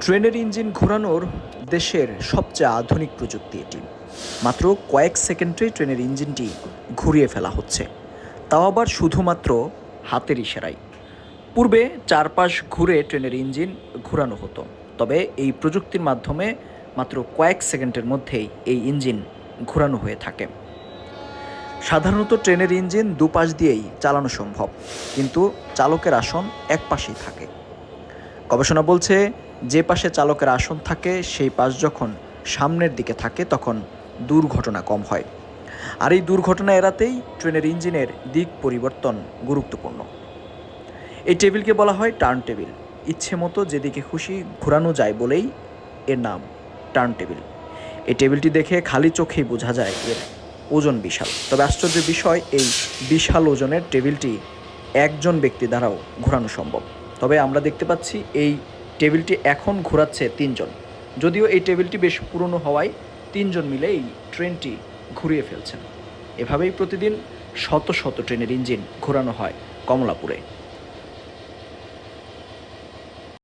ট্রেনের ইঞ্জিন ঘোরানোর দেশের সবচেয়ে আধুনিক প্রযুক্তি এটি। মাত্র কয়েক সেকেন্ডে ট্রেনের ইঞ্জিনটি ঘুরিয়ে ফেলা হচ্ছে, তাও আবার শুধুমাত্র হাতের ইশারায়। পূর্বে চারপাশ ঘুরে ট্রেনের ইঞ্জিন ঘোরানো হতো, তবে এই প্রযুক্তির মাধ্যমে মাত্র কয়েক সেকেন্ডের মধ্যেই এই ইঞ্জিন ঘোরানো হয়ে থাকে। সাধারণত ট্রেনের ইঞ্জিন দুপাশ দিয়েই চালানো সম্ভব, কিন্তু চালকের আসন এক পাশেই থাকে। গবেষণা বলছে, যে পাশে চালকের আসন থাকে সেই পাশ যখন সামনের দিকে থাকে তখন দুর্ঘটনা কম হয়। আর এই দুর্ঘটনা এড়াতেই ট্রেনের ইঞ্জিনের দিক পরিবর্তন গুরুত্বপূর্ণ। এই টেবিলকে বলা হয় টার্ন টেবিল। ইচ্ছে মতো যেদিকে খুশি ঘোরানো যায় বলেই এর নাম টার্ন টেবিল। এই টেবিলটি দেখে খালি চোখেই বোঝা যায় এর ওজন বিশাল। তবে আশ্চর্যের বিষয়, এই বিশাল ওজনের টেবিলটি একজন ব্যক্তি দ্বারাও ঘোরানো সম্ভব। তবে আমরা দেখতে পাচ্ছি এই টেবিলটি এখন ঘোরাচ্ছে তিনজন। যদিও এই টেবিলটি বেশ পুরনো হওয়ায় তিনজন মিলে এই ট্রেনটি ঘুরিয়ে ফেলছেন। এভাবেই প্রতিদিন শত শত ট্রেনের ইঞ্জিন ঘোরানো হয় কমলাপুরে।